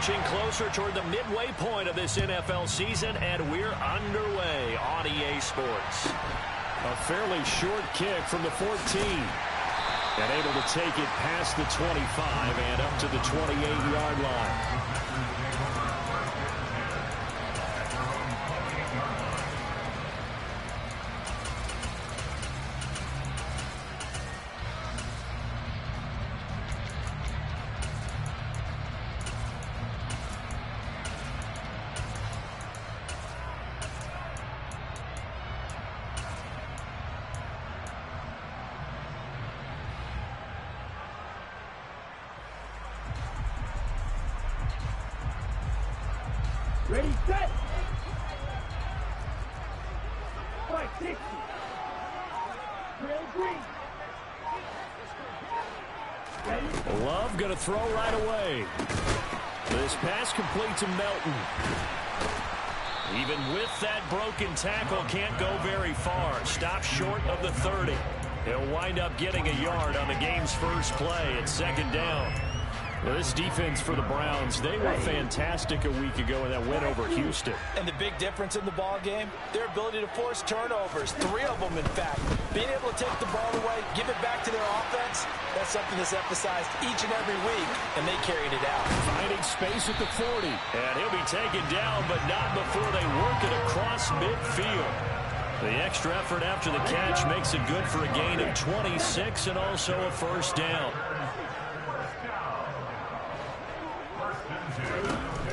inching closer toward the midway point of this NFL season, and we're underway on EA Sports. A fairly short kick from the 14. And able to take it past the 25 and up to the 28-yard line. Ready, set! Strike 60. Trail green. Ready? Love going to throw right away. This pass complete to Melton. Even with that broken tackle, can't go very far. Stop short of the 30. He'll wind up getting a yard on the game's first play at second down. Well, this defense for the Browns, they were fantastic a week ago in that win over Houston. And the big difference in the ball game, their ability to force turnovers, 3 of them in fact. Being able to take the ball away, give it back to their offense, that's something that's emphasized each and every week, and they carried it out. Finding space at the 40. And he'll be taken down, but not before they work it across midfield. The extra effort after the catch makes it good for a gain of 26 and also a first down.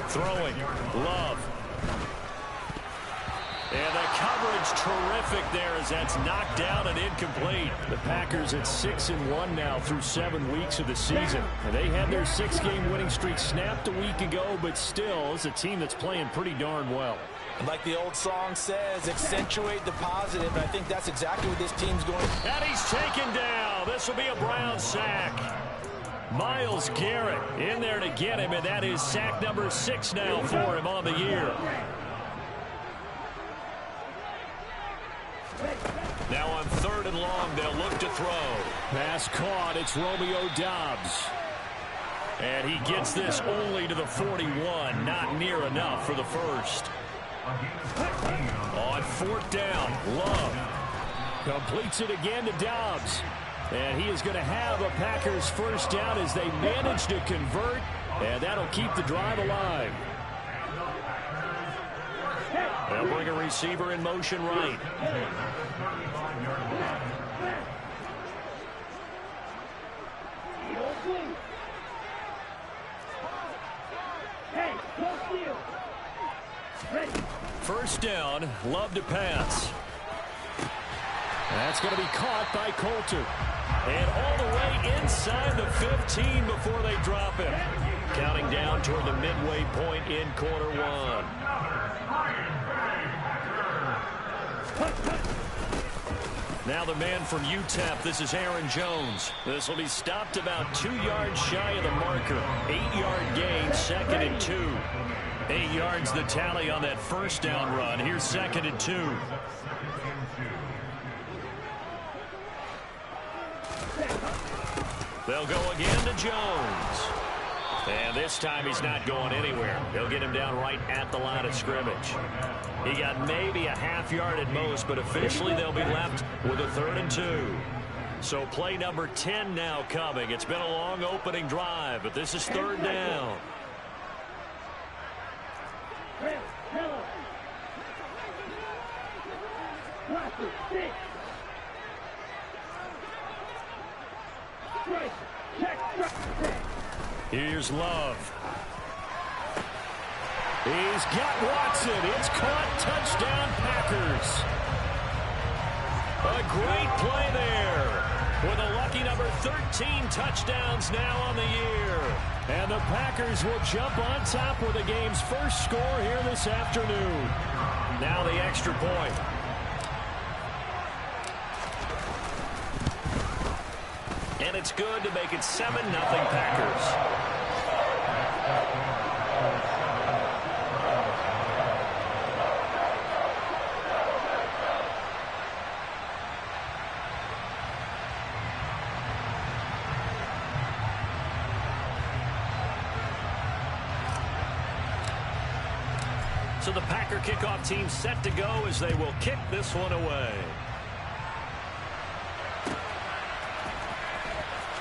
Throwing, Love. And the coverage terrific there as that's knocked down and incomplete. The Packers at 6-1 now through 7 weeks of the season. And they had their 6-game winning streak snapped a week ago, but still, it's a team that's playing pretty darn well. And like the old song says, accentuate the positive, and I think that's exactly what this team's going. And he's taken down. This will be a Brown sack. Myles Garrett in there to get him, and that is sack number 6 now for him on the year. Now on 3rd and long, they'll look to throw. Pass caught. It's Romeo Doubs. And he gets this only to the 41. Not near enough for the first. On 4th down, Love Completes it again to Doubs. And he is going to have a Packers first down as they manage to convert. And that'll keep the drive alive. They'll bring a receiver in motion right. First down, Love to pass. That's going to be caught by Coulter. And all the way inside the 15 before they drop him. Counting down toward the midway point in quarter 1. Now the man from UTEP, this is Aaron Jones. This will be stopped about 2 yards shy of the marker. 8-yard gain, 2nd and 2. 8 yards the tally on that first down run. Here's 2nd and 2. They'll go again to Jones. And this time he's not going anywhere. They'll get him down right at the line of scrimmage. He got maybe a half yard at most, but officially they'll be left with a 3rd and 2. So play number 10 now coming. It's been a long opening drive, but this is 3rd down. Here's Love. He's got Watson. It's caught. Touchdown, Packers. A great play there. With a lucky number 13 touchdowns now on the year. And the Packers will jump on top with the game's first score here this afternoon. Now the extra point. And it's good to make it 7-0 Packers. So the Packer kickoff team set to go as they will kick this one away.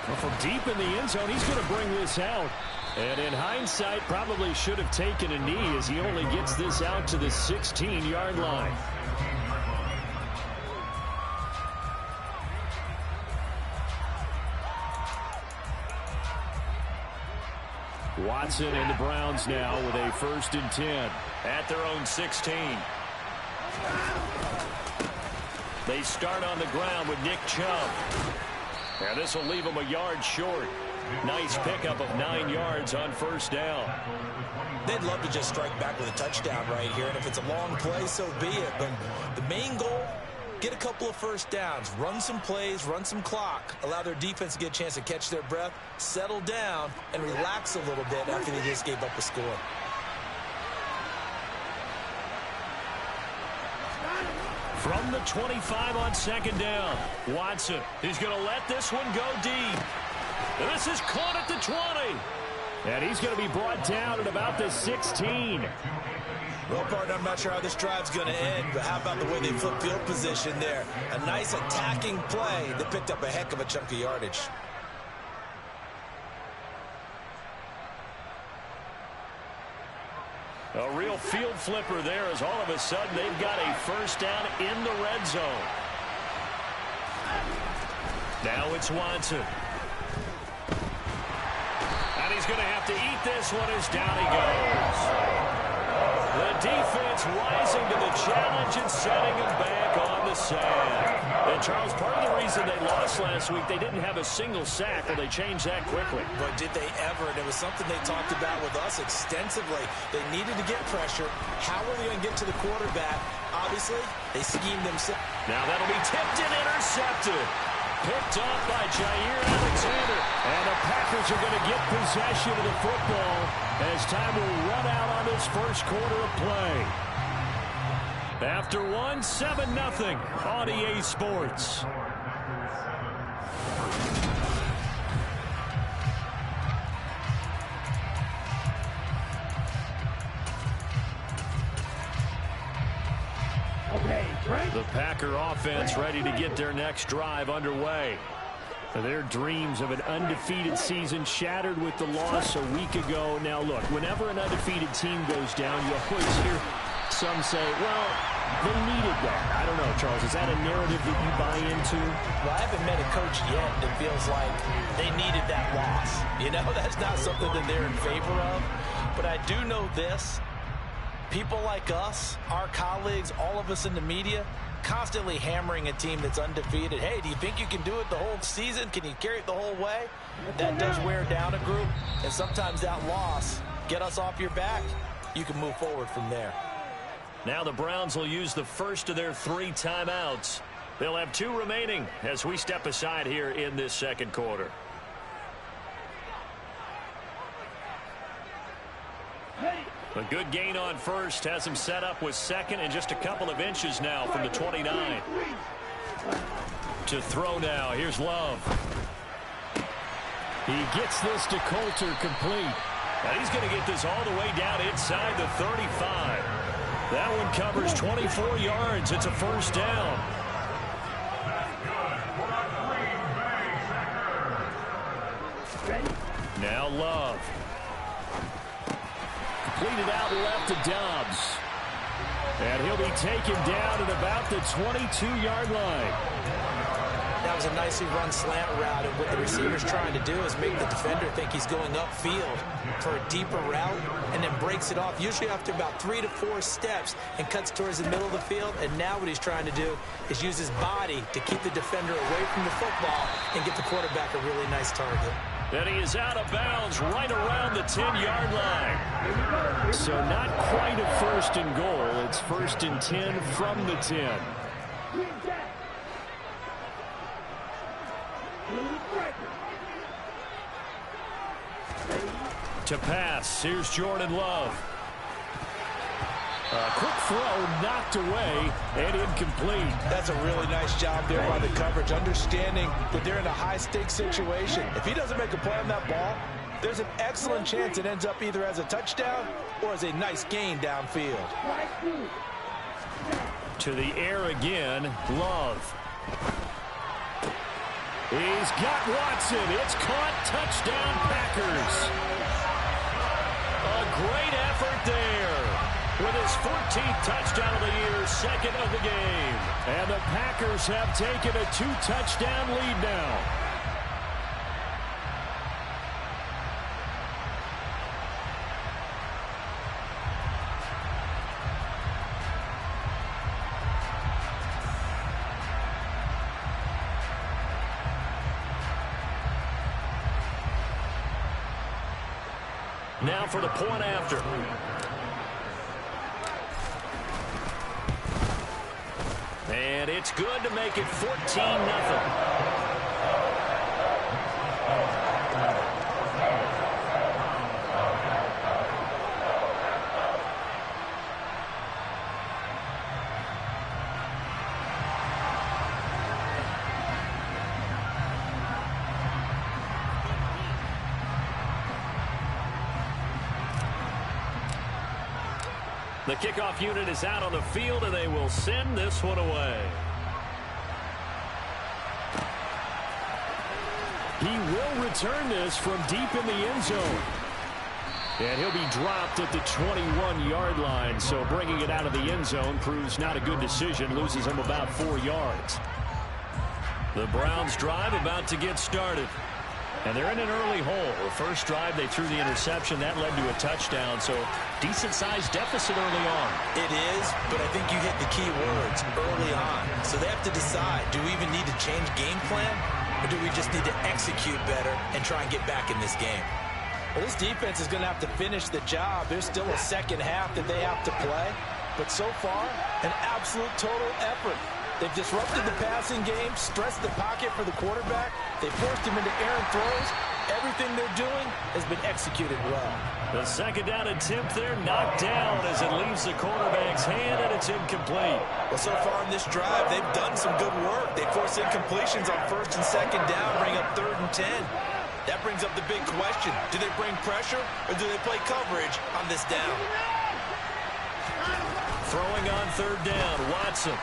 Well, from deep in the end zone, he's going to bring this out. And in hindsight, probably should have taken a knee as he only gets this out to the 16-yard line. Watson and the Browns now with a 1st and 10 at their own 16. They start on the ground with Nick Chubb. And this will leave them a yard short. Nice pickup of 9 yards on 1st down. They'd love to just strike back with a touchdown right here. And if it's a long play, so be it. But the main goal, get a couple of 1st downs, run some plays, run some clock, allow their defense to get a chance to catch their breath, settle down, and relax a little bit after they just gave up a score. From the 25 on 2nd down, Watson. He's going to let this one go deep. This is caught at the 20. And he's going to be brought down at about the 16. Well, partner, I'm not sure how this drive's going to end, but how about the way they flip field position there? A nice attacking play that picked up a heck of a chunk of yardage. A real field flipper there as all of a sudden they've got a 1st down in the red zone. Now it's Watson. And he's going to have to eat this one as down he goes. The defense rising to the challenge and setting him back on the sand. And Charles, part of the reason they lost last week, they didn't have a single sack. Well, they changed that quickly. But did they ever? And it was something they talked about with us extensively. They needed to get pressure. How are they going to get to the quarterback? Obviously, they schemed themselves. Now that'll be tipped and intercepted. Picked off by Jair Alexander. And the Packers are going to get possession of the football as time will run out on this 1st quarter of play. After 7-0 on EA Sports. The Packer offense ready to get their next drive underway. Their dreams of an undefeated season shattered with the loss a week ago. Now, look, whenever an undefeated team goes down, you always hear some say, well, they needed that. I don't know, Charles. Is that a narrative that you buy into? Well, I haven't met a coach yet that feels like they needed that loss. You know, that's not something that they're in favor of. But I do know this. People like us, our colleagues, all of us in the media, constantly hammering a team that's undefeated. Hey, do you think you can do it the whole season? Can you carry it the whole way? That does wear down a group, and sometimes that loss, get us off your back, you can move forward from there. Now the Browns will use the first of their 3 timeouts. They'll have 2 remaining as we step aside here in this 2nd quarter. A good gain on 1st has him set up with 2nd and just a couple of inches now from the 29. To throw now. Here's Love. He gets this to Coulter complete. And he's going to get this all the way down inside the 35. That one covers 24 yards. It's a 1st down. Now Love. Completed out left to Dobbs. And he'll be taken down at about the 22-yard line. That was a nicely run slant route, and what the receiver's trying to do is make the defender think he's going upfield for a deeper route and then breaks it off, usually after about 3 to 4 steps, and cuts towards the middle of the field. And now what he's trying to do is use his body to keep the defender away from the football and get the quarterback a really nice target. And he is out of bounds right around the 10-yard line. So not quite a 1st and goal. It's 1st and 10 from the 10. To pass, here's Jordan Love. A quick throw knocked away and incomplete. That's a really nice job there by the coverage, understanding that they're in a high-stakes situation. If he doesn't make a play on that ball, there's an excellent chance it ends up either as a touchdown or as a nice gain downfield. To the air again, Love. He's got Watson. It's caught. Touchdown, Packers. A great effort there. With his 14th touchdown of the year, second of the game. And the Packers have taken a 2-touchdown lead now. Now for the point after. And it's good to make it 14-0. The kickoff unit is out on the field, and they will send this one away. He will return this from deep in the end zone. And he'll be dropped at the 21-yard line, so bringing it out of the end zone proves not a good decision, loses him about 4 yards. The Browns drive about to get started. And they're in an early hole. The first drive, they threw the interception. That led to a touchdown, so decent-sized deficit early on. It is, but I think you hit the key words, early on. So they have to decide, do we even need to change game plan, or do we just need to execute better and try and get back in this game? Well, this defense is going to have to finish the job. There's still a second half that they have to play. But so far, an absolute total effort. They've disrupted the passing game, stressed the pocket for the quarterback. They forced him into errant throws. Everything they're doing has been executed well. The second down attempt there knocked down as it leaves the quarterback's hand, and it's incomplete. Well, so far in this drive, they've done some good work. They force incompletions on first and second down, bring up 3rd and 10. That brings up the big question. Do they bring pressure, or do they play coverage on this down? Throwing on 3rd down, Watson.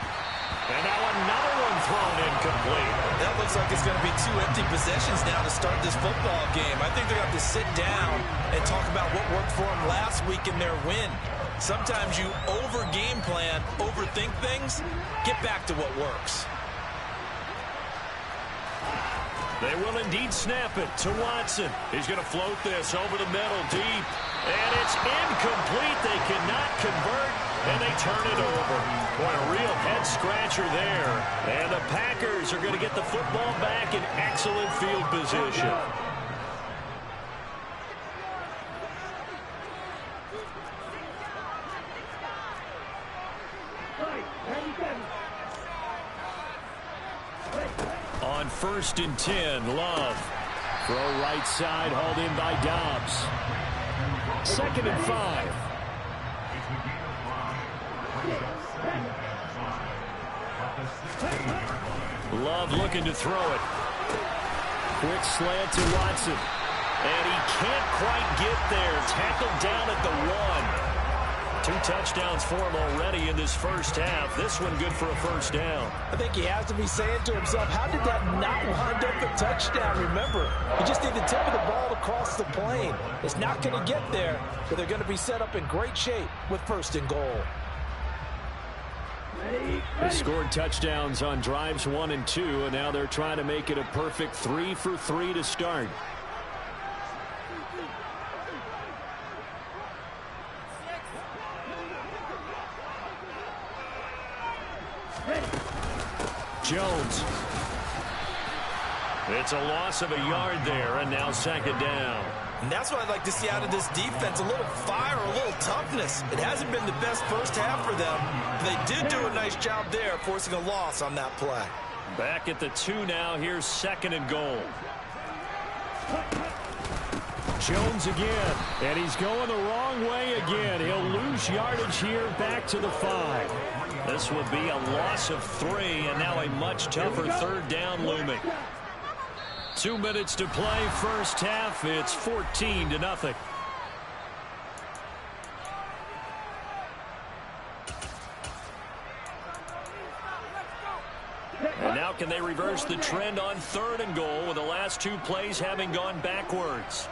And now another one thrown incomplete. That looks like it's going to be 2 empty possessions now to start this football game. I think they're going to have to sit down and talk about what worked for them last week in their win. Sometimes you over-game plan, overthink things. Get back to what works. They will indeed snap it to Watson. He's going to float this over the middle deep. And it's incomplete. They cannot convert, and they turn it over. Boy, a real head-scratcher there. And the Packers are going to get the football back in excellent field position. On 1st and 10, Love. Throw right side, hauled in by Dobbs. 2nd and 5. Love looking to throw it. Quick slant to Watson. And he can't quite get there. Tackled down at the 1. 2 touchdowns for him already in this first half. This one good for a first down. I think he has to be saying to himself, how did that not wind up a touchdown? Remember, you just need the tip of the ball to cross the plane. It's not going to get there, but they're going to be set up in great shape with 1st and goal. They scored touchdowns on drives 1 and 2, and now they're trying to make it a perfect 3 for 3 to start. Jones. It's a loss of a yard there, and now 2nd down. And that's what I'd like to see out of this defense, a little fire, a little toughness. It hasn't been the best first half for them, but they did do a nice job there, forcing a loss on that play. Back at the 2 now. Here's 2nd and goal. Jones again, and he's going the wrong way again. He'll lose yardage here back to the 5. This will be a loss of 3, and now a much tougher 3rd down looming. 2 minutes to play, first half. It's 14-0. And now can they reverse the trend on 3rd and goal with the last 2 plays having gone backwards?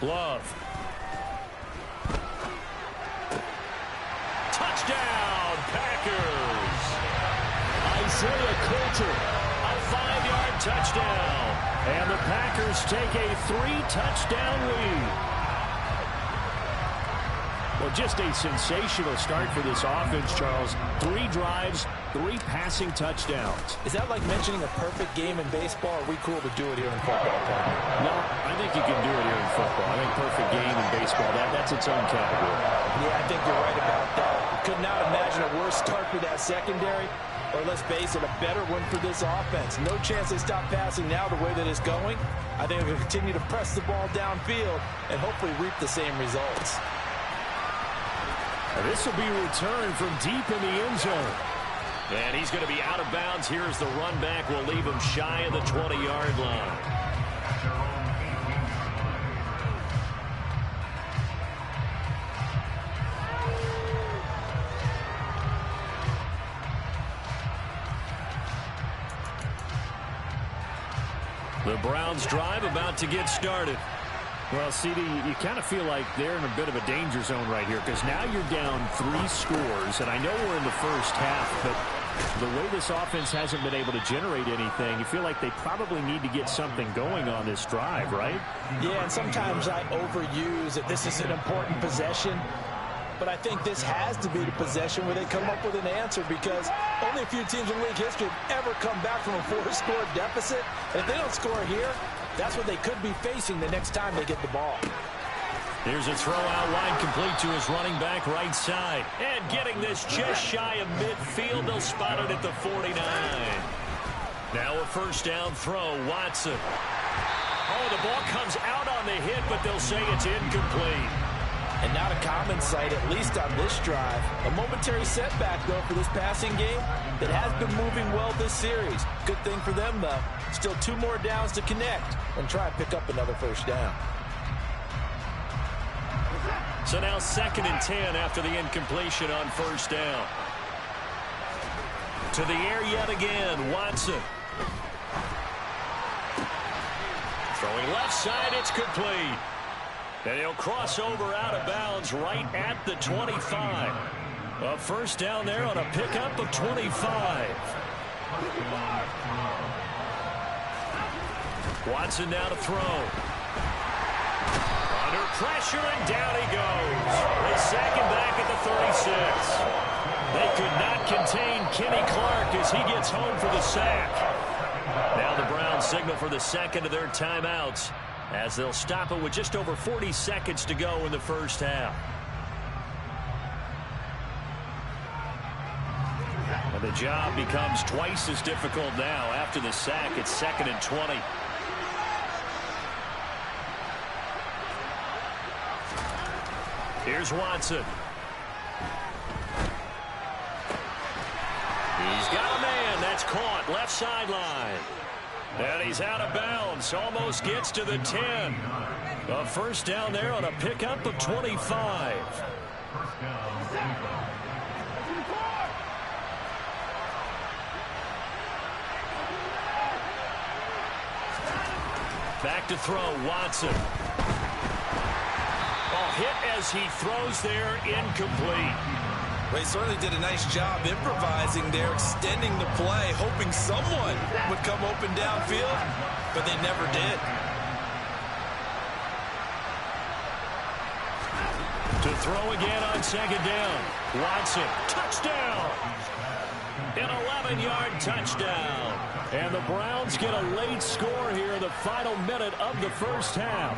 Love. Touchdown, Packers. Isaiah Coulter, a 5-yard touchdown. And the Packers take a 3-touchdown lead. Well, just a sensational start for this offense, Charles. 3 drives, 3 passing touchdowns. Is that like mentioning a perfect game in baseball? Or are we cool to do it here in football? No, I think you can do it here in football. I think perfect game in baseball, that's its own category. Yeah, I think you're right about that. Could not imagine a worse start for that secondary. Or let's face it, a better one for this offense. No chance they stop passing now the way that it's going. I think they'll continue to press the ball downfield and hopefully reap the same results. This will be returned from deep in the end zone. And he's going to be out of bounds. Here's the run back. Will leave him shy of the 20-yard line. The Browns drive about to get started. Well, CD, you kind of feel like they're in a bit of a danger zone right here because now you're down 3 scores, and I know we're in the first half, but the way this offense hasn't been able to generate anything, you feel like they probably need to get something going on this drive, right? Yeah, and sometimes I overuse that this is an important possession, but I think this has to be the possession where they come up with an answer because only a few teams in league history have ever come back from a 4-score deficit, and if they don't score here, that's what they could be facing the next time they get the ball. Here's a throw out wide complete to his running back right side. And getting this just shy of midfield. They'll spot it at the 49. Now a first down throw. Watson. Oh, the ball comes out on the hit, but they'll say it's incomplete. And not a common sight, at least on this drive. A momentary setback, though, for this passing game that has been moving well this series. Good thing for them, though. Still 2 more downs to connect and try and pick up another first down. So now 2nd and 10 after the incompletion on first down. To the air yet again, Watson. Throwing left side, it's complete. And he'll cross over out of bounds right at the 25. A first down there on a pickup of 25. Watson now to throw. Under pressure, and down he goes. They sack him back at the 36. They could not contain Kenny Clark as he gets home for the sack. Now the Browns signal for the second of their timeouts as they'll stop it with just over 40 seconds to go in the first half. And the job becomes twice as difficult now after the sack. It's 2nd and 20. Here's Watson. He's got a man. That's caught. Left sideline. And he's out of bounds. Almost gets to the 10. A first down there on a pickup of 25. Back to throw. Watson. Hit as he throws there, incomplete. Well, he certainly did a nice job improvising there, extending the play, hoping someone would come open downfield, but they never did. To throw again on 2nd down. Watson, touchdown! An 11-yard touchdown. And the Browns get a late score here in the final minute of the first half.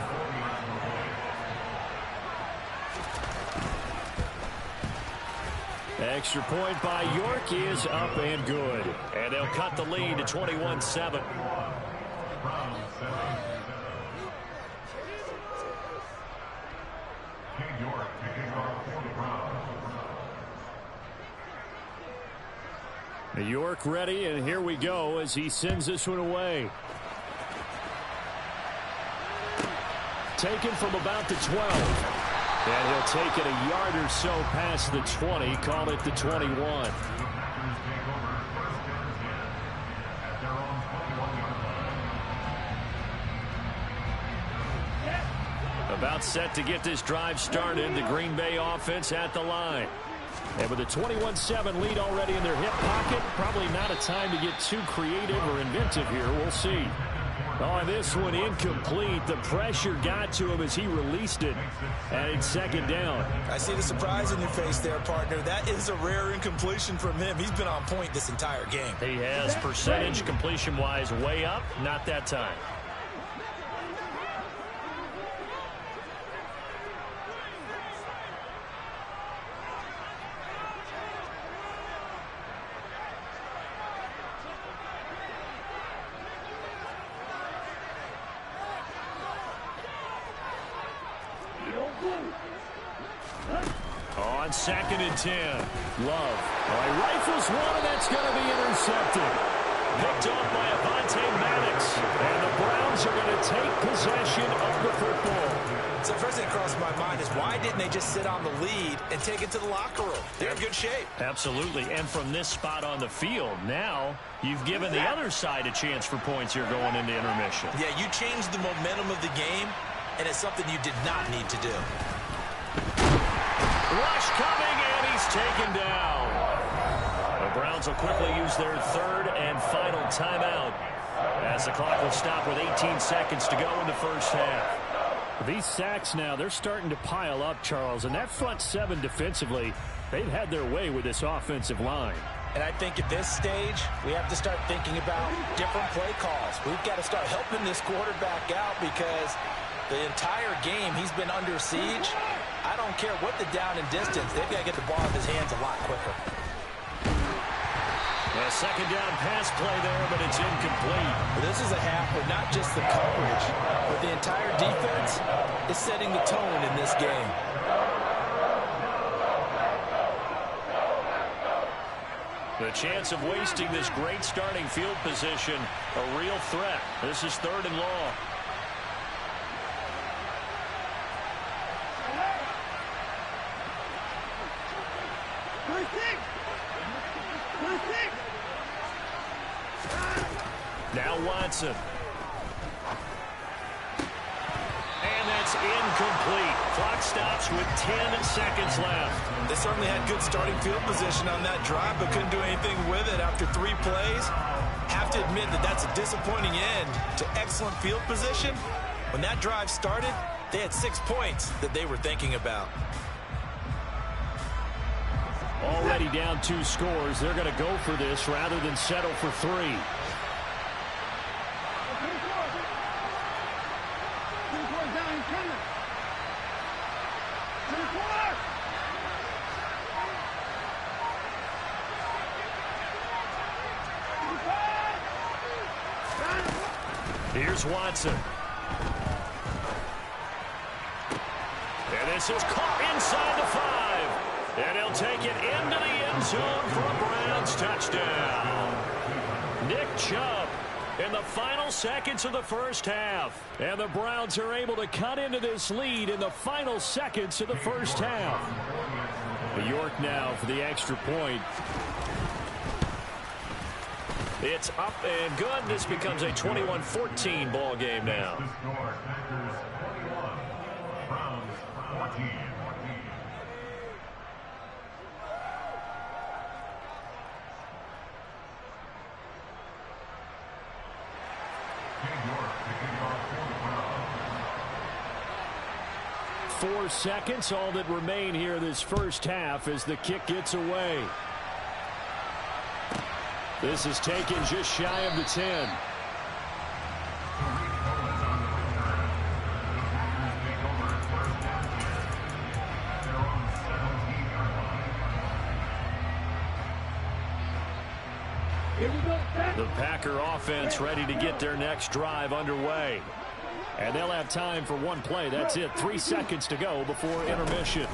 Extra point by York is up and good. And they'll cut the lead to 21-7. York ready, and here we go as he sends this one away. Taken from about the 12. And he'll take it a yard or so past the 20, call it the 21. About set to get this drive started, the Green Bay offense at the line. And with a 21-7 lead already in their hip pocket, probably not a time to get too creative or inventive here. We'll see. Oh, this one incomplete. The pressure got to him as he released it. And it's second down. I see the surprise in your face there, partner. That is a rare incompletion from him. He's been on point this entire game. He has percentage completion-wise way up. Not that time. On 2nd and 10. Love. He rifles one, and that's going to be intercepted. Picked off by Avonte Maddox. And the Browns are going to take possession of the football. So the first thing that crossed my mind is why didn't they just sit on the lead and take it to the locker room? They're in good shape. Absolutely. And from this spot on the field, now you've given the other side a chance for points here going into intermission. Yeah, you changed the momentum of the game, and it's something you did not need to do. Rush coming, and he's taken down. The Browns will quickly use their third and final timeout as the clock will stop with 18 seconds to go in the first half. These sacks now, they're starting to pile up, Charles, and that front seven defensively, they've had their way with this offensive line. And I think at this stage, we have to start thinking about different play calls. We've got to start helping this quarterback out because the entire game he's been under siege. I don't care what the down and distance. They've got to get the ball in his hands a lot quicker. A second down pass play there, but it's incomplete. Well, this is a half where not just the coverage, but the entire defense is setting the tone in this game. The chance of wasting this great starting field position, a real threat. This is 3rd and long. Now Watson. And that's incomplete. Clock stops with 10 seconds left. They certainly had good starting field position on that drive, but couldn't do anything with it after 3 plays. Have to admit that that's a disappointing end to excellent field position. When that drive started, they had 6 points that they were thinking about. Already down 2 scores. They're going to go for this rather than settle for 3. Here's Watson. And this is caught inside the 5. And he'll take it into the end zone for a Browns touchdown. Nick Chubb in the final seconds of the first half. And the Browns are able to cut into this lead in the final seconds of the first half. York now for the extra point. It's up and good. This becomes a 21-14 ball game now. Four seconds, all that remain here this first half as the kick gets away. This is taken just shy of the 10. The Packer offense ready to get their next drive underway. And they'll have time for one play. That's it. 3 seconds to go before intermission.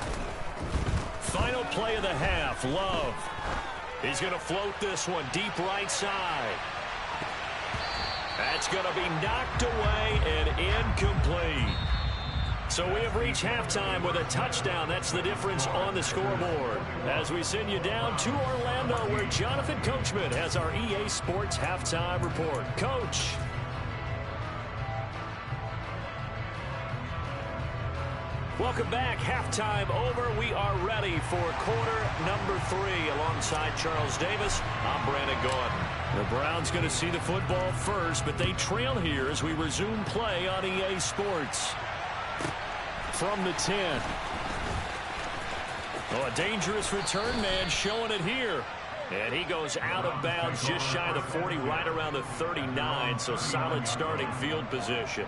Final play of the half. Love. He's going to float this one deep right side. That's going to be knocked away and incomplete. So we have reached halftime with a touchdown. That's the difference on the scoreboard. As we send you down to Orlando, where Jonathan Coachman has our EA Sports halftime report. Coach. Welcome back. Halftime over. We are ready for quarter number 3. Alongside Charles Davis, I'm Brandon Gaudin. The Browns going to see the football first, but they trail here as we resume play on EA Sports. From the 10. Oh, a dangerous return man showing it here. And he goes out of bounds just shy of the 40, right around the 39, so solid starting field position.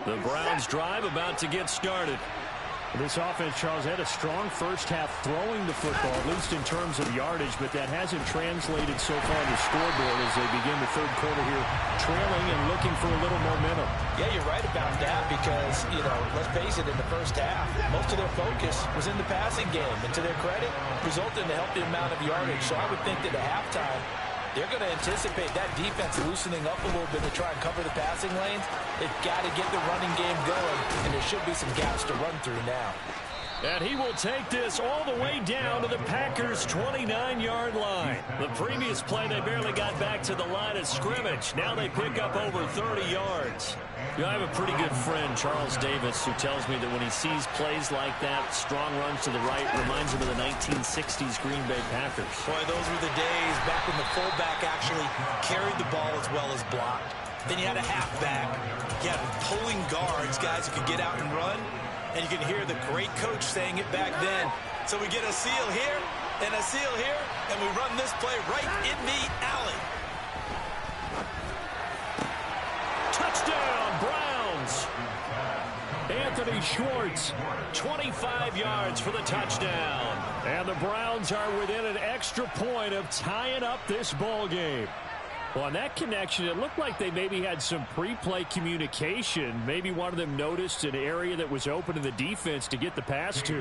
The Browns drive about to get started. This offense, Charles, had a strong first half throwing the football, at least in terms of yardage, but that hasn't translated so far on the scoreboard as they begin the third quarter here, trailing and looking for a little momentum. Yeah, you're right about that because, let's face it, in the first half, most of their focus was in the passing game. And to their credit, resulted in a healthy amount of yardage. So I would think that at halftime, they're going to anticipate that defense loosening up a little bit to try and cover the passing lanes. They've got to get the running game going, and there should be some gaps to run through now. And he will take this all the way down to the Packers' 29-yard line. The previous play, they barely got back to the line of scrimmage. Now they pick up over 30 yards. I have a pretty good friend, Charles Davis, who tells me that when he sees plays like that, strong runs to the right, reminds him of the 1960s Green Bay Packers. Boy, those were the days back when the fullback actually carried the ball as well as blocked. Then you had a halfback. You had pulling guards, guys who could get out and run. And you can hear the great coach saying it back then. So we get a seal here and a seal here, and we run this play right in the alley. Touchdown, Browns. Anthony Schwartz, 25 yards for the touchdown. And the Browns are within an extra point of tying up this ball game. Well, on that connection, it looked like they maybe had some pre-play communication. Maybe one of them noticed an area that was open in the defense to get the pass to.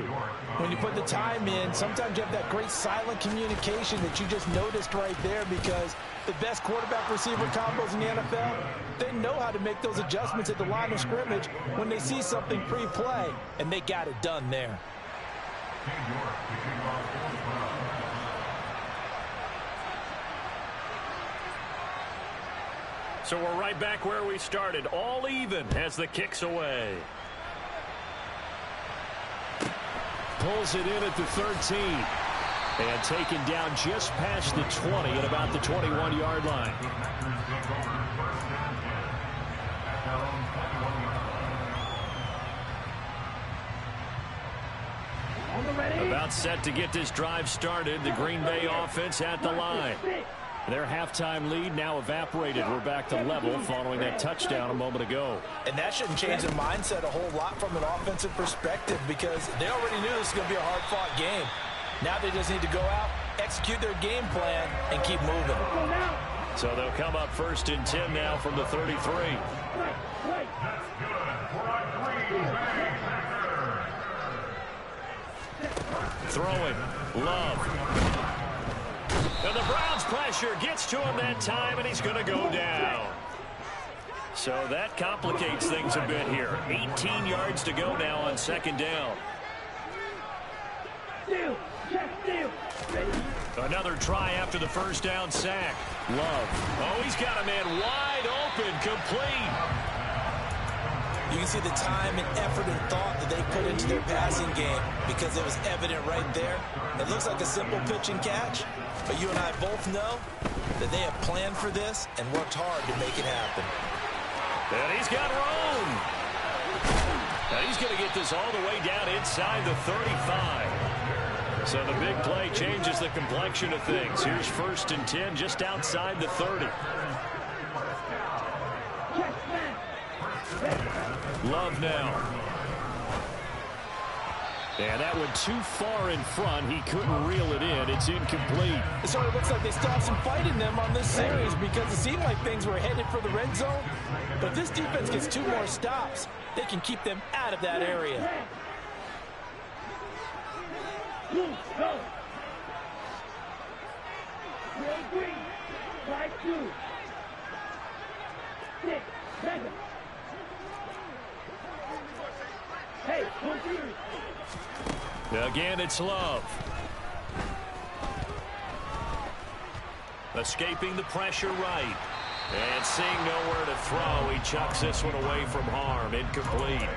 When you put the time in, sometimes you have that great silent communication that you just noticed right there, because the best quarterback-receiver combos in the NFL, they know how to make those adjustments at the line of scrimmage when they see something pre-play, and they got it done there. So we're right back where we started, all even as the kick's away. Pulls it in at the 13. And taken down just past the 20 at about the 21-yard line. About set to get this drive started. The Green Bay offense at the line. Their halftime lead now evaporated. We're back to level following that touchdown a moment ago. And that shouldn't change their mindset a whole lot from an offensive perspective, because they already knew this was going to be a hard-fought game. Now they just need to go out, execute their game plan, and keep moving. So they'll come up 1st and 10 now from the 33. Throwing. Love. And the Browns pressure gets to him that time, and he's going to go down. So that complicates things a bit here. 18 yards to go now on 2nd down. Another try after the 1st down sack. Love. Oh, he's got a man wide open, complete. You can see the time and effort and thought that they put into their passing game, because it was evident right there. It looks like a simple pitch and catch, but you and I both know that they have planned for this and worked hard to make it happen. And he's got room. And he's going to get this all the way down inside the 35. So the big play changes the complexion of things. Here's 1st and 10 just outside the 30. Love now. And that went too far in front. He couldn't reel it in. It's incomplete. It sort of looks like they still have some fight in them on this series, because it seemed like things were headed for the red zone. But if this defense gets 2 more stops, they can keep them out of that area. Blue, go. Red, green. 5-2. 6, 7. Hey, come through. Again, it's Love. Escaping the pressure right. And seeing nowhere to throw, he chucks this one away from harm. Incomplete.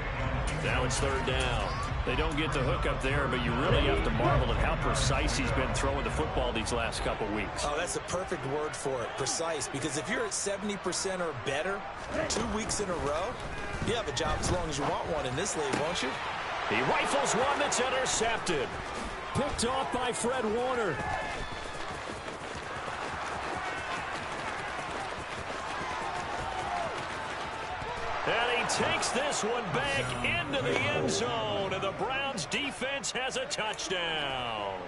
Now it's third down. They don't get the hook up there, but you really have to marvel at how precise he's been throwing the football these last couple weeks. Oh, that's a perfect word for it, precise. Because if you're at 70% or better 2 weeks in a row, you have a job as long as you want one in this league, won't you? He rifles one that's intercepted. Picked off by Fred Warner. And he takes this one back into the end zone, and the Browns defense has a touchdown.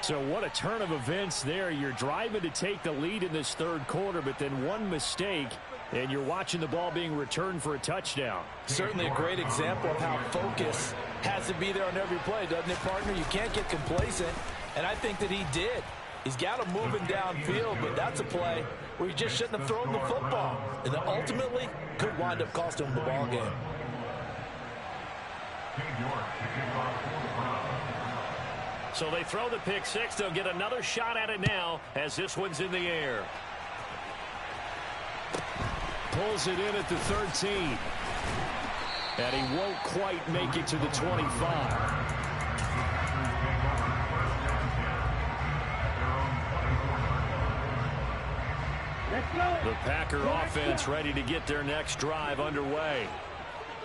So what a turn of events there. You're driving to take the lead in this third quarter, but then one mistake, and you're watching the ball being returned for a touchdown. Certainly a great example of how focus has to be there on every play, doesn't it, partner? You can't get complacent, and I think that he did. He's got him moving downfield, but that's a play where he just shouldn't have thrown the football. And that ultimately could wind up costing him the ball game. So they throw the pick six. They'll get another shot at it now as this one's in the air. Pulls it in at the 13. And he won't quite make it to the 25. The Packer offense ready to get their next drive underway.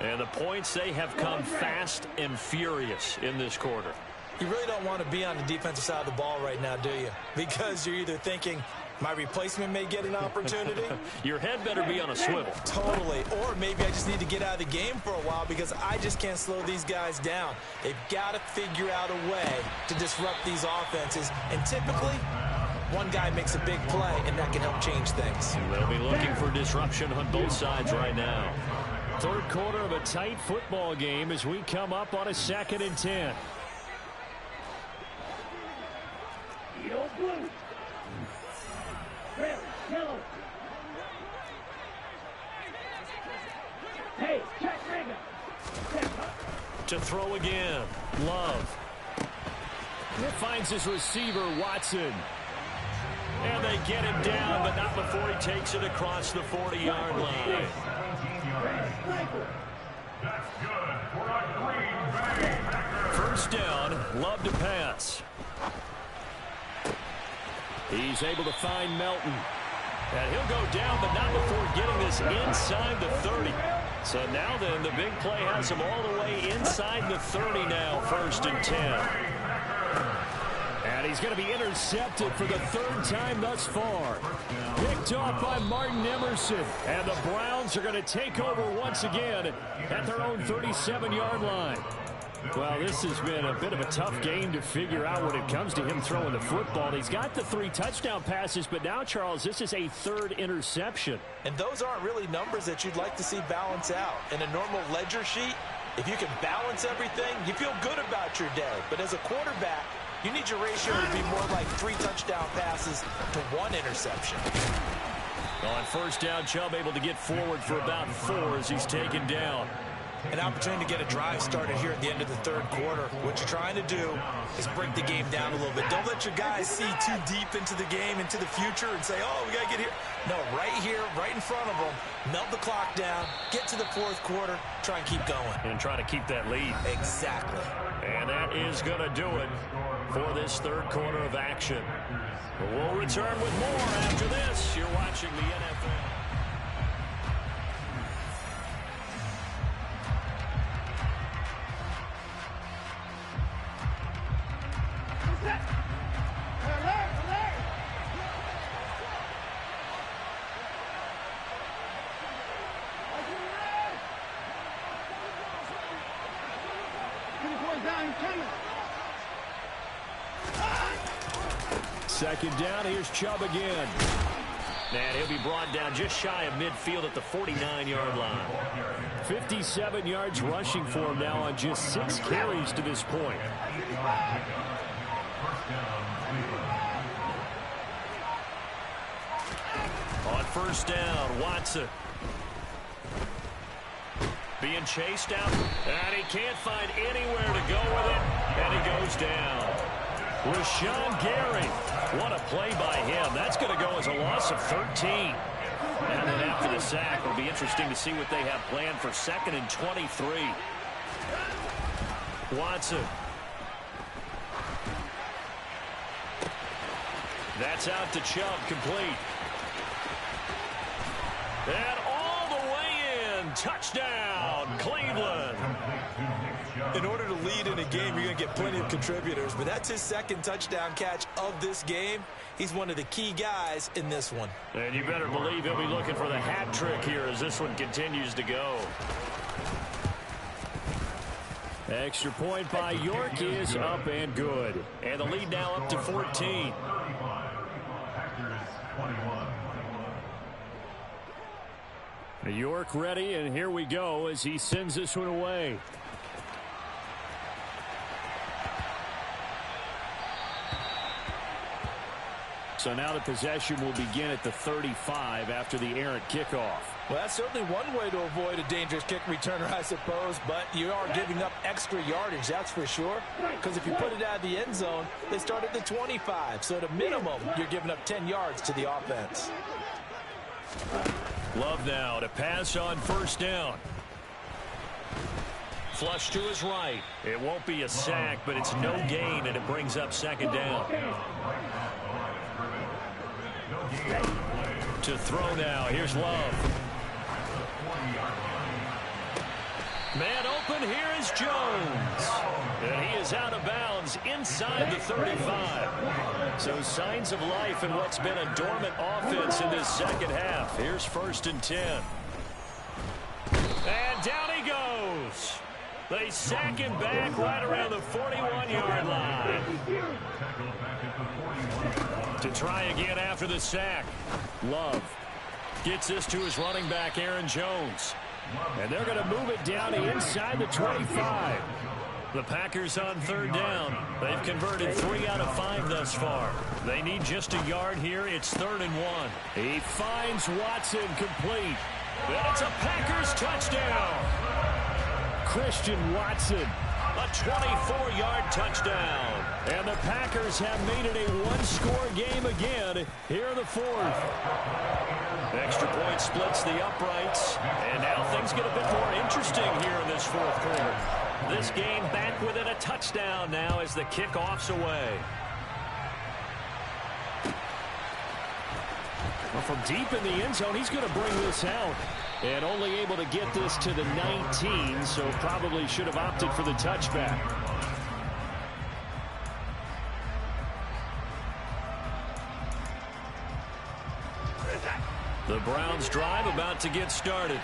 And the points, they have come fast and furious in this quarter. You really don't want to be on the defensive side of the ball right now, do you? Because you're either thinking, my replacement may get an opportunity. Your head better be on a swivel. Totally. Or maybe I just need to get out of the game for a while because I just can't slow these guys down. They've got to figure out a way to disrupt these offenses. And typically, one guy makes a big play, and that can help change things. They'll be looking for disruption on both sides right now. Third quarter of a tight football game as we come up on a 2nd and 10. Yellow, blue. Red, yellow. Hey, check Rager. To throw again. Love. Finds his receiver, Watson. And they get him down, but not before he takes it across the 40-yard line. First down, Love to pass. He's able to find Melton. And he'll go down, but not before getting this inside the 30. So now then, the big play has him all the way inside the 30 now, 1st and 10. And he's going to be intercepted for the 3rd time thus far. Picked off by Martin Emerson. And the Browns are going to take over once again at their own 37-yard line. Well, this has been a bit of a tough game to figure out when it comes to him throwing the football. He's got the 3 touchdown passes, but now, Charles, this is a 3rd interception. And those aren't really numbers that you'd like to see balance out. In a normal ledger sheet, if you can balance everything, you feel good about your day. But as a quarterback, you need your ratio to be more like 3 touchdown passes to 1 interception. On first down, Chubb able to get forward for about 4 as he's taken down. An opportunity to get a drive started here at the end of the 3rd quarter. What you're trying to do is break the game down a little bit. Don't let your guys see too deep into the game, into the future, and say, oh, we got to get here. No, right here, right in front of them, melt the clock down, get to the 4th quarter, try and keep going. And try to keep that lead. Exactly. And that is going to do it for this 3rd quarter of action. We'll return with more after this. You're watching the NFL. Second down, here's Chubb again. And he'll be brought down just shy of midfield at the 49-yard line. 57 yards rushing for him now on just 6 carries to this point. On first down, Watson. Being chased out, and he can't find anywhere to go with it, and he goes down. Rashawn Gary, what a play by him. That's going to go as a loss of 13. And then after the sack, it'll be interesting to see what they have planned for 2nd and 23. Watson. That's out to Chubb, complete. And all the way in, touchdown, Cleveland. In order to lead in a game, you're going to get plenty of contributors, but that's his 2nd touchdown catch of this game. He's one of the key guys in this one. And you better believe he'll be looking for the hat trick here as this one continues to go. Extra point by York is up and good. And the lead now up to 14. York ready, and here we go as he sends this one away. So now the possession will begin at the 35 after the errant kickoff. Well, that's certainly one way to avoid a dangerous kick returner, I suppose, but you are giving up extra yardage, that's for sure, because if you put it out of the end zone, they start at the 25, so at a minimum, you're giving up 10 yards to the offense. Love now to pass on first down. Flush to his right. It won't be a sack, but it's no gain, and it brings up 2nd down. To throw now. Here's Love. Man open. Here is Jones. And he is out of bounds inside the 35. So signs of life in what's been a dormant offense in this second half. Here's 1st and 10. And down he goes. They sack him back right around the 41-yard line. To try again after the sack. Love gets this to his running back, Aaron Jones. And they're going to move it down to inside the 25. The Packers on 3rd down. They've converted 3 out of 5 thus far. They need just a yard here. It's 3rd and 1. He finds Watson, complete. And it's a Packers touchdown. Christian Watson. A 24-yard touchdown. And the Packers have made it a one-score game again here in the 4th. Extra point splits the uprights. And now things get a bit more interesting here in this 4th quarter. This game back within a touchdown now as the kickoff's away. Well, from deep in the end zone, he's going to bring this out. And only able to get this to the 19, so probably should have opted for the touchback. The Browns drive about to get started.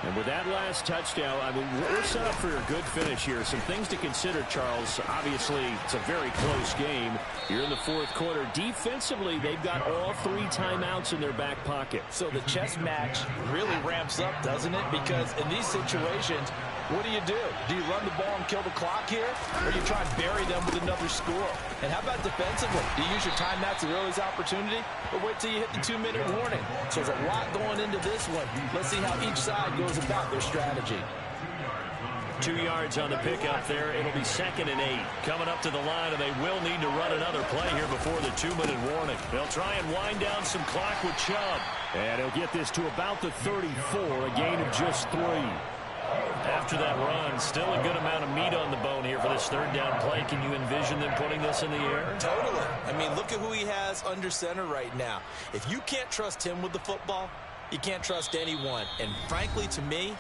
And with that last touchdown, I mean, we're set up for a good finish here. Some things to consider, Charles. Obviously, it's a very close game. You're in the 4th quarter. Defensively, they've got all 3 timeouts in their back pocket. So the chess match really ramps up, doesn't it? Because in these situations, what do? Do you run the ball and kill the clock here? Or do you try and bury them with another score? And how about defensively? Do you use your timeouts at the earliest opportunity? Or wait till you hit the 2-minute warning? So there's a lot going into this one. Let's see how each side goes about their strategy. 2 yards on the pickup there. It'll be 2nd and 8. Coming up to the line, and they will need to run another play here before the 2-minute warning. They'll try and wind down some clock with Chubb. And he'll get this to about the 34, a gain of just 3. After that run, still a good amount of meat on the bone here for this 3rd down play. Can you envision them putting this in the air? Totally. I mean, look at who he has under center right now. If you can't trust him with the football, you can't trust anyone. And frankly, to me,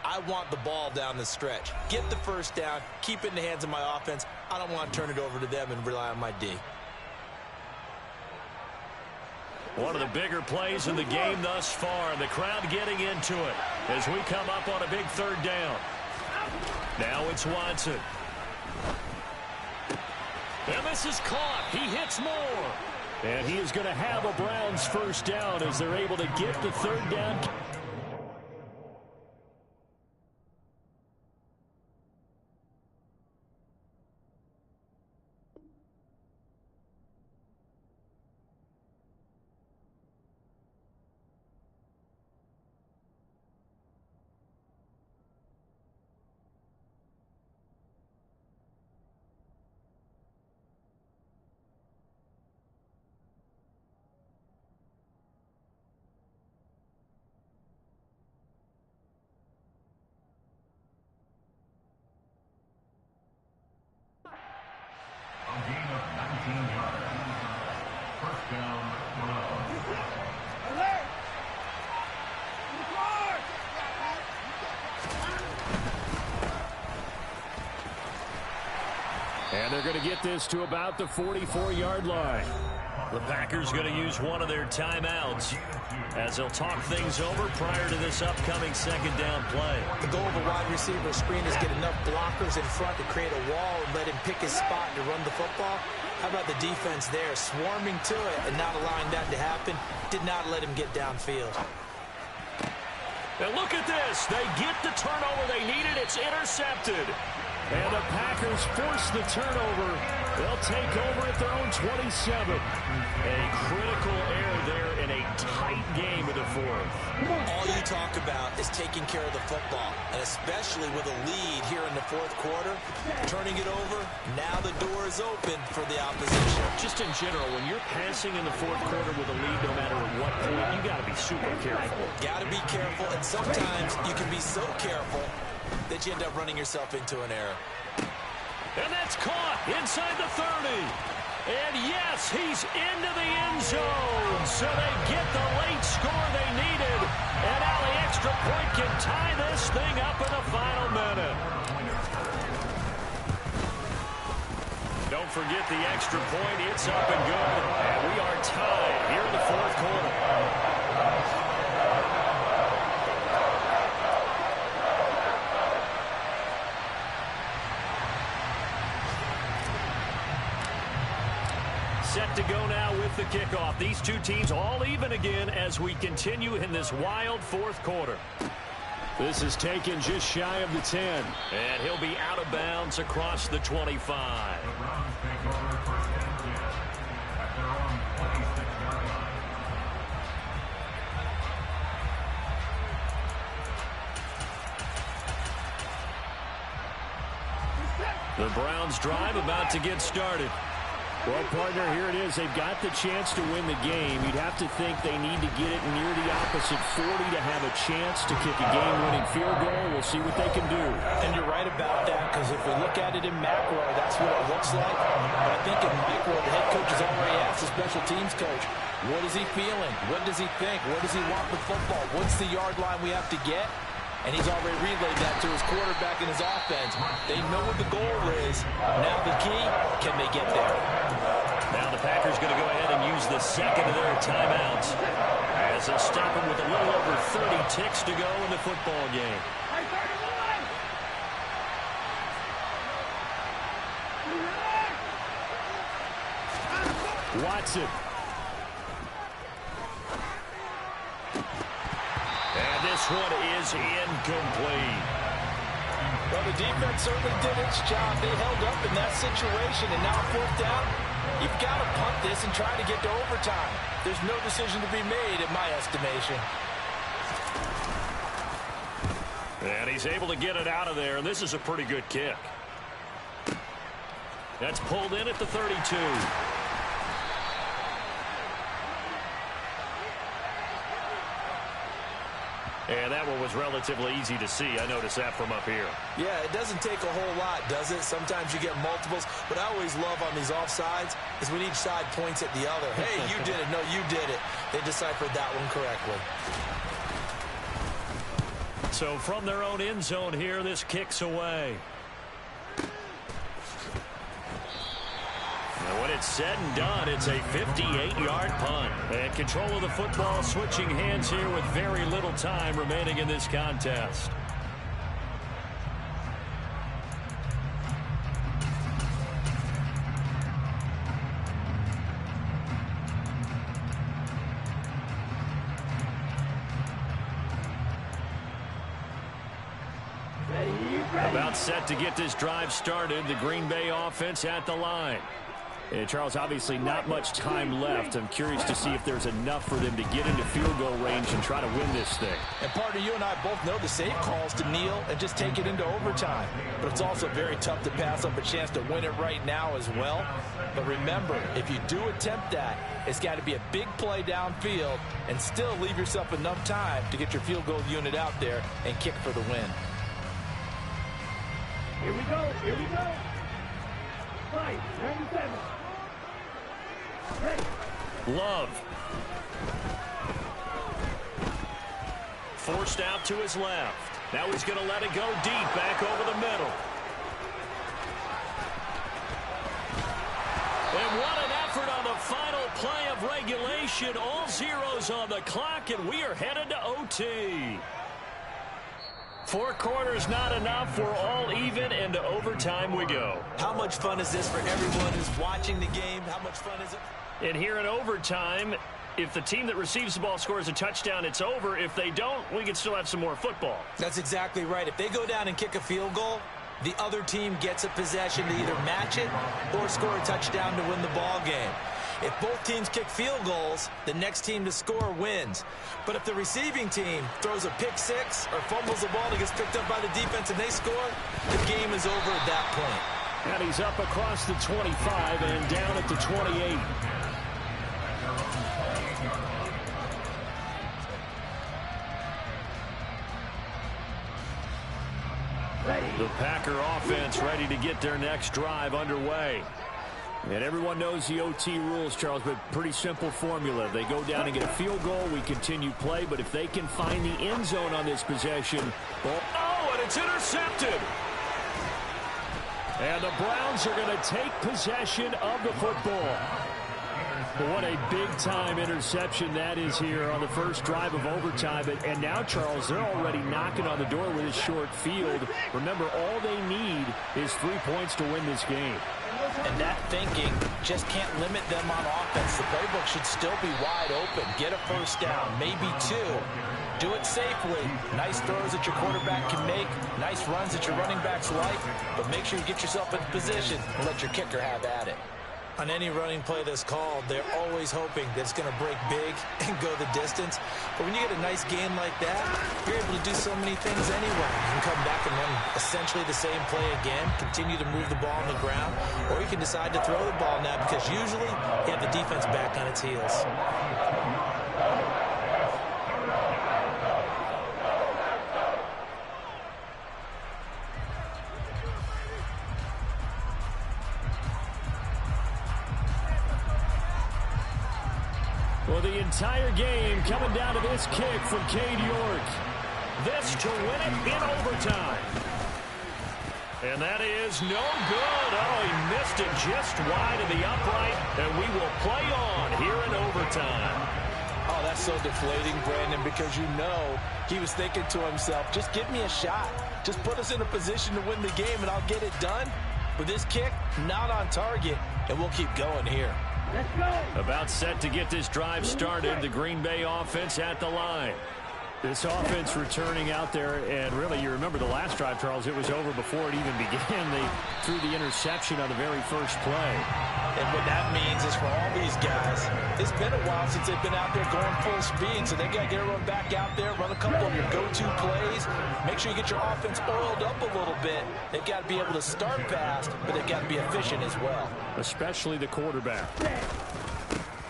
I want the ball down the stretch. Get the 1st down, keep it in the hands of my offense. I don't want to turn it over to them and rely on my D. One of the bigger plays in the game thus far. The crowd getting into it as we come up on a big 3rd down. Now it's Watson. And this is caught. He hits Moore. And he is going to have a Browns first down as they're able to get the third down. And they're going to get this to about the 44-yard line. The Packers going to use one of their timeouts as they'll talk things over prior to this upcoming second down play. The goal of a wide receiver screen is get enough blockers in front to create a wall and let him pick his spot to run the football. How about the defense there, swarming to it and not allowing that to happen? Did not let him get downfield. And look at this. They get the turnover they needed. It's intercepted. And the Packers force the turnover. They'll take over at their own 27. A critical error there in a tight game of the fourth. All you talk about is taking care of the football, and especially with a lead here in the fourth quarter, turning it over, now the door is open for the opposition. Just in general, when you're passing in the fourth quarter with a lead, no matter at what point, you got to be super careful. Got to be careful, and sometimes you can be so careful that you end up running yourself into an error. And that's caught inside the 30. And yes, he's into the end zone. So they get the late score they needed. And now the extra point can tie this thing up in the final minute. Don't forget the extra point. It's up and good. And we are tied here in the fourth quarter. Set to go now with the kickoff. These two teams all even again as we continue in this wild fourth quarter. This is taken just shy of the 10. And he'll be out of bounds across the 25. The Browns drive about to get started. Well, partner, here it is. They've got the chance to win the game. You'd have to think they need to get it near the opposite 40 to have a chance to kick a game-winning field goal. We'll see what they can do. And you're right about that, because if we look at it in macro, that's what it looks like. But I think in micro, the head coach has already asked the special teams coach, what is he feeling? What does he think? Where does he want the football? What's the yard line we have to get? And he's already relayed that to his quarterback and his offense. They know what the goal is. Now the key, can they get there? Now the Packers going to go ahead and use the second of their timeouts as they'll stop them with a little over 30 ticks to go in the football game. Watson. This one is incomplete. Well, the defense certainly did its job. They held up in that situation, and now fourth down, you've got to punt this and try to get to overtime. There's no decision to be made, in my estimation. And he's able to get it out of there, and this is a pretty good kick. That's pulled in at the 32. And that one was relatively easy to see. I noticed that from up here. Yeah, it doesn't take a whole lot, does it? Sometimes you get multiples. What I always love on these offsides is when each side points at the other. Hey, you did it. No, you did it. They deciphered that one correctly. So from their own end zone here, this kicks away. And when it's said and done, it's a 58-yard punt. And control of the football switching hands here with very little time remaining in this contest. About set to get this drive started. The Green Bay offense at the line. And Charles, obviously not much time left. I'm curious to see if there's enough for them to get into field goal range and try to win this thing. And partner, you and I both know the safe calls to kneel and just take it into overtime. But it's also very tough to pass up a chance to win it right now as well. But remember, if you do attempt that, it's got to be a big play downfield and still leave yourself enough time to get your field goal unit out there and kick for the win. Here we go. Here we go. 5:97. Ready. Love. Forced out to his left. Now he's going to let it go deep back over the middle. And what an effort on the final play of regulation. All zeros on the clock, and we are headed to OT. 4 quarters not enough. We're all even, and to overtime we go. How much fun is this for everyone who's watching the game? How much fun is it? And here in overtime, if the team that receives the ball scores a touchdown, it's over. If they don't, we can still have some more football. That's exactly right. If they go down and kick a field goal, the other team gets a possession to either match it or score a touchdown to win the ball game. If both teams kick field goals, the next team to score wins. But if the receiving team throws a pick six or fumbles the ball and gets picked up by the defense and they score, the game is over at that point. And he's up across the 25 and down at the 28. The Packer offense ready to get their next drive underway. And everyone knows the OT rules, Charles, but pretty simple formula. They go down and get a field goal, we continue play, but if they can find the end zone on this possession, oh, and it's intercepted. And the Browns are going to take possession of the football. What a big-time interception that is here on the first drive of overtime. And now, Charles, they're already knocking on the door with this short field. Remember, all they need is 3 points to win this game. And that thinking just can't limit them on offense. The playbook should still be wide open. Get a first down, maybe 2. Do it safely. Nice throws that your quarterback can make. Nice runs that your running backs like. But make sure you get yourself in position and let your kicker have at it. On any running play that's called, they're always hoping that it's going to break big and go the distance. But when you get a nice game like that, you're able to do so many things anyway. You can come back and run essentially the same play again, continue to move the ball on the ground, or you can decide to throw the ball now because usually you have the defense back on its heels. Well, the entire game coming down to this kick from Cade York. This to win it in overtime. And that is no good. Oh, he missed it just wide of the upright, and we will play on here in overtime. Oh, that's so deflating, Brandon, because you know he was thinking to himself, just give me a shot. Just put us in a position to win the game, and I'll get it done. With this kick, not on target, and we'll keep going here. Let's go. About set to get this drive started. The Green Bay offense at the line. This offense returning out there, and really, you remember the last drive, Charles, it was over before it even began. They threw the interception on the very first play. And what that means is for all these guys, it's been a while since they've been out there going full speed, so they got to get everyone back out there, run a couple of your go-to plays, make sure you get your offense oiled up a little bit. They've got to be able to start fast, but they've got to be efficient as well. Especially the quarterback.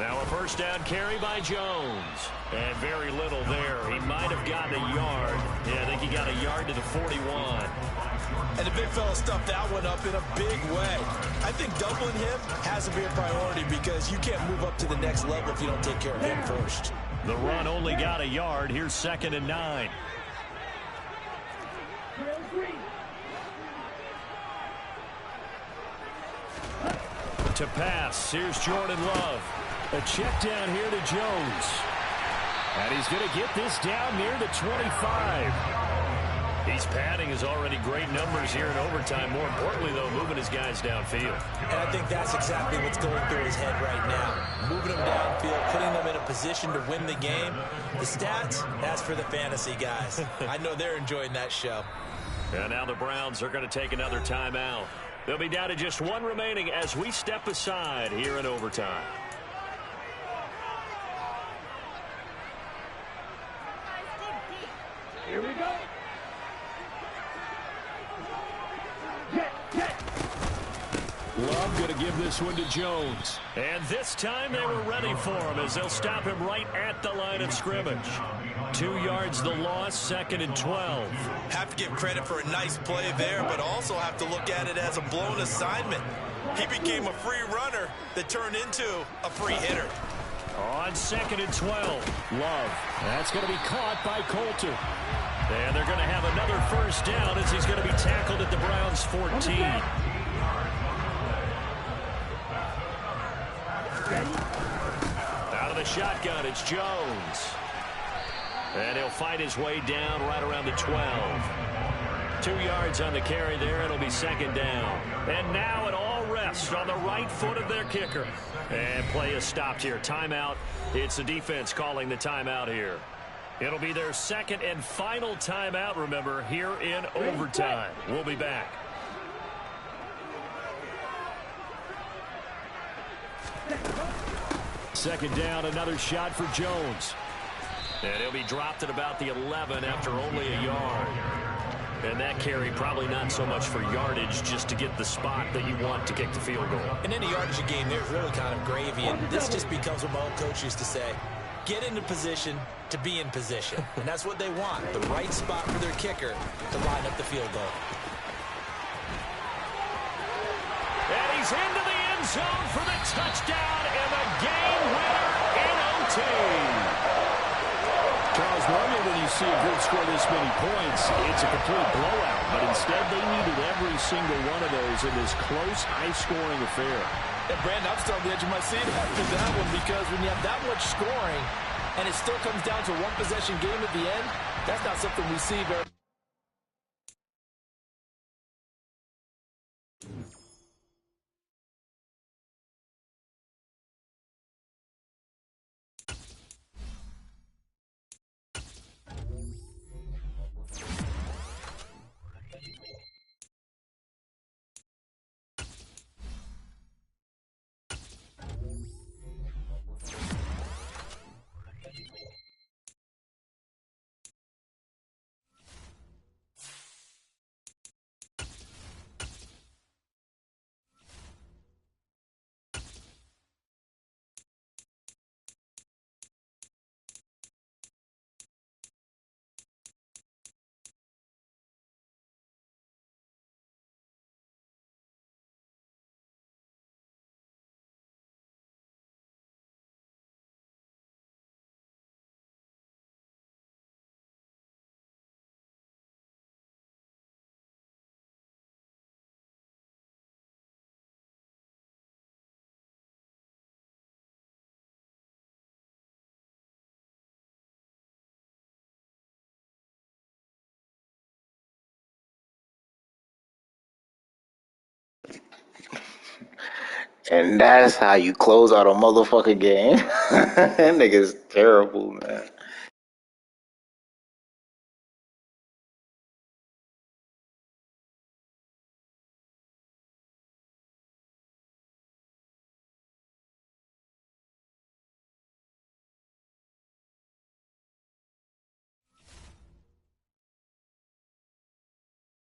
Now a first down carry by Jones. And very little there. He might have gotten a yard. Yeah, I think he got a yard to the 41. And the big fella stuffed that one up in a big way. I think doubling him has to be a priority because you can't move up to the next level if you don't take care of him first. The run only got a yard. Here's 2nd and 9. To pass, here's Jordan Love. A check down here to Jones. And he's going to get this down near the 25. He's padding his already great numbers here in overtime. More importantly, though, moving his guys downfield. And I think that's exactly what's going through his head right now. Moving them downfield, putting them in a position to win the game. The stats, that's for the fantasy guys. I know they're enjoying that show. And now the Browns are going to take another timeout. They'll be down to just one remaining as we step aside here in overtime. Here we go. Love going to give this one to Jones. And this time they were ready for him as they'll stop him right at the line of scrimmage. 2 yards the loss, 2nd and 12. Have to give credit for a nice play there, but also have to look at it as a blown assignment. He became a free runner that turned into a free hitter. On 2nd and 12. Love. That's going to be caught by Coulter. And they're going to have another first down as he's going to be tackled at the Browns' 14. Out of the shotgun, it's Jones. And he'll fight his way down right around the 12. 2 yards on the carry there. It'll be 2nd down. And now it all rests on the right foot of their kicker. And play is stopped here. Timeout. It's the defense calling the timeout here. It'll be their 2nd and final timeout, remember, here in overtime. We'll be back. Second down, another shot for Jones. And he'll be dropped at about the 11 after only a yard. And that carry probably not so much for yardage, just to get the spot that you want to kick the field goal. In any yardage game, there's really kind of gravy, and this just becomes what my old coach used to say. Get into position to be in position. And that's what they want, the right spot for their kicker to line up the field goal. And he's into the end zone for the touchdown and the game winner in OT. Charles, normally when you see a group score this many points, it's a complete blowout. But instead, they needed every single one of those in this close, high-scoring affair. And Brandon, I'm still on the edge of my seat after that one, because when you have that much scoring and it still comes down to a one-possession game at the end, that's not something we see very. And that's how you close out a motherfucking game. That nigga's terrible, man.